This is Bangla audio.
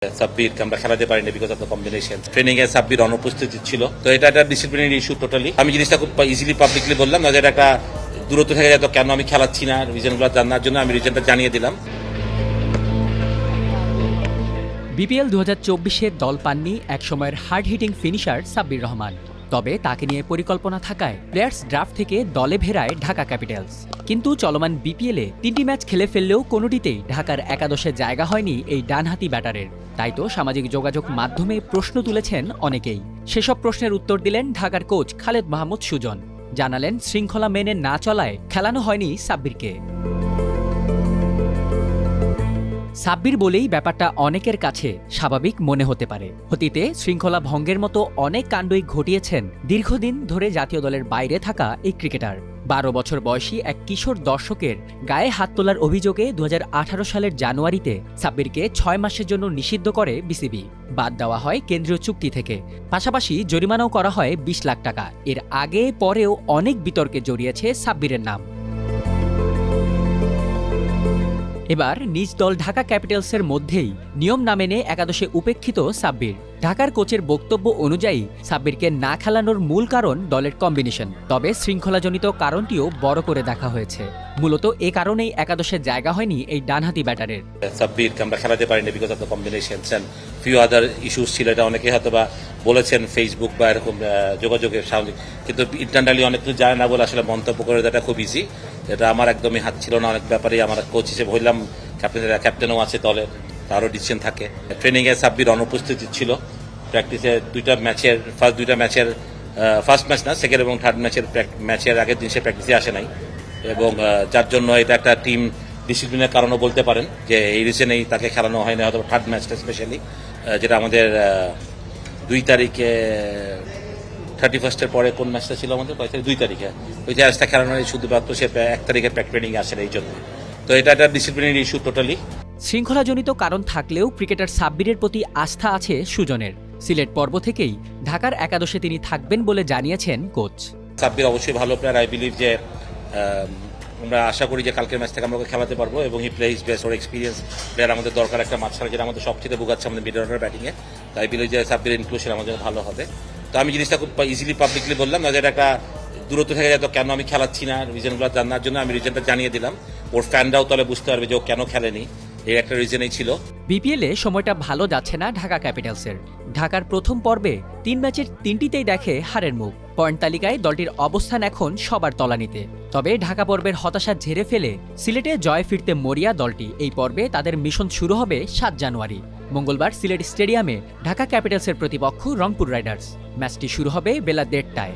সাব্বির আমরা খেলাতে পারিনি because of the combination. Training এ সাব্বির অনুপস্থিত ছিল, তো এটা একটা ডিসিপ্লিনারি ইস্যু টোটালি। আমি জিনিসটা খুব ইজিলি পাবলিকলি বললাম না যে এটা একটা দূরত্ব থেকে যেত কেন আমি খেলাচ্ছি না, রিজনগুলো জানার জন্য আমি রিজনটা জানিয়ে দিলাম। বিপিএল 2024-এ দল পাননি একসময়ের hard hitting finisher Sabbir Rahman. তবে তাকে নিয়ে পরিকল্পনা থাকায় প্লেয়ার্স ড্রাফট থেকে দলে ভেড়ায় ঢাকা ক্যাপিটালস। কিন্তু চলমান বিপিএলে 3টি ম্যাচ খেলে ফেললেও কোনোটিতেই ঢাকার একাদশে জায়গা হয়নি এই ডানহাতি ব্যাটারের। তাই তো সামাজিক যোগাযোগ মাধ্যমে প্রশ্ন তুলেছেন অনেকেই। সেসব প্রশ্নের উত্তর দিলেন ঢাকার কোচ খালেদ মাহমুদ সুজন। জানালেন শৃঙ্খলা মেনে না চলায় খেলানো হয়নি সাব্বিরকে। সাব্বির বলেই ব্যাপারটা অনেকের কাছে স্বাভাবিক মনে হতে পারে। অতীতে শৃঙ্খলা ভঙ্গের মতো অনেক কাণ্ডই ঘটিয়েছেন দীর্ঘদিন ধরে জাতীয় দলের বাইরে থাকা এই ক্রিকেটার। 12 বছর বয়সী এক কিশোর দর্শকের গায়ে হাত তোলার অভিযোগে 2018 সালের জানুয়ারিতে সাব্বিরকে 6 মাসের জন্য নিষিদ্ধ করে বিসিবি। বাদ দেওয়া হয় কেন্দ্রীয় চুক্তি থেকে, পাশাপাশি জরিমানাও করা হয় 20 লাখ টাকা। এর আগে পরেও অনেক বিতর্কে জড়িয়েছে সাব্বিরের নাম। এবার নিজ দল ঢাকা ক্যাপিটালসের মধ্যেই নিয়ম না মেনে একাদশে উপেক্ষিত সাব্বির। ঢাকার কোচের বক্তব্য অনুযায়ী সাব্বিরকে না খেলানোর মূল কারণ দলের কম্বিনেশন। তবে শৃঙ্খলাজনিত কারণটিও বড় করে দেখা হয়েছে। মূলত এ কারণেই একাদশে জায়গা হয়নি এই ডানহাতি ব্যাটারের। সাব্বির আমরা খেলাতে পারিনি because of the combination and few other issues ছিল। এটা অনেকে হয়তো বা বলেছেন ফেসবুক বা এরকম যোগাযোগের স্বাভাবিক, কিন্তু ইন্টারনালি অনেক কিছু জানে না বলে আসলে মন্তব্য করে দেওয়াটা খুব ইজি। এটা আমার একদমই হাত ছিল না। অনেক ব্যাপারেই আমার কোচ হিসেবে হইলাম, ক্যাপ্টেনও আছে দলে, তারও ডিসিশন থাকে। ট্রেনিং এ সাব্বির অনুপস্থিত ছিল। প্র্যাকটিসে ফার্স্ট ম্যাচ না, সেকেন্ড এবং থার্ড ম্যাচের আগের দিন সে প্র্যাকটিসে আসে নাই, এবং যার জন্য এটা একটা টিম ডিসিপ্লিনের কারণও বলতে পারেন যে এই রিজনেই তাকে খেলানো হয় না, হয়তো থার্ড ম্যাচটা স্পেশালি, যেটা আমাদের 2 তারিখে 31-এর পরে কোন ম্যাচটা ছিল আমাদের 2 তারিখে ওই ম্যাচটা খেলানো হয় শুধুমাত্র সে 1 তারিখে ট্রেনিং আসে এই জন্য। তো এটা একটা ডিসিপ্লিনারি ইস্যু টোটালি। শৃঙ্খলাজনিত কারণ থাকলেও ক্রিকেটার সাব্বিরের প্রতি আস্থা আছে সুজনের। সিলেট পর্ব থেকেই ঢাকার একাদশে তিনি থাকবেন বলে জানিয়েছেন কোচ। সাব্বির অবশ্যই ভালো প্লেয়ার। আই বিলিভ যে আমরা আশা করি যে কালকের ম্যাচ থেকে আমরা খেলাতে পারবো, এবং হি প্লেইজ বেস্ট। ওর এক্সপিরিয়েন্স প্লেয়ার আমাদের দরকার একটা মাঠ ছাড়া, যেটা আমাদের সবচেয়ে ভোগাচ্ছে আমাদের মিডল অর্ডার ব্যাটিংয়ে। তাই বিলিভ যে সাব্বির ইনক্লুশন আমাদের ভালো হবে। তো আমি জিনিসটা খুব ইজিলি পাবলিকলি বললাম না যে এটা একটা দূরত্ব থেকে যেত কেন আমি খেলাচ্ছি না, রিজনগুলো জানার জন্য আমি রিজনটা জানিয়ে দিলাম। ওর ফ্যানরাও তাহলে বুঝতে পারবে যে ও কেন খেলেনি, এই একটা রিজনই ছিল। বিপিএলে সময়টা ভালো যাচ্ছে না ঢাকা ক্যাপিটালসের। ঢাকার প্রথম পর্বে 3 ম্যাচের 3টিতেই দেখে হারের মুখ। পয়েন্ট তালিকায় দলটির অবস্থান এখন সবার তলানিতে। তবে ঢাকা পর্বের হতাশা ঝেড়ে ফেলে সিলেটে জয় ফিরতে মরিয়া দলটি। এই পর্বে তাদের মিশন শুরু হবে 7 জানুয়ারি। মঙ্গলবার সিলেট স্টেডিয়ামে ঢাকা ক্যাপিটালসের প্রতিপক্ষ রংপুর রাইডার্স। ম্যাচটি শুরু হবে বেলা 1:30টায়।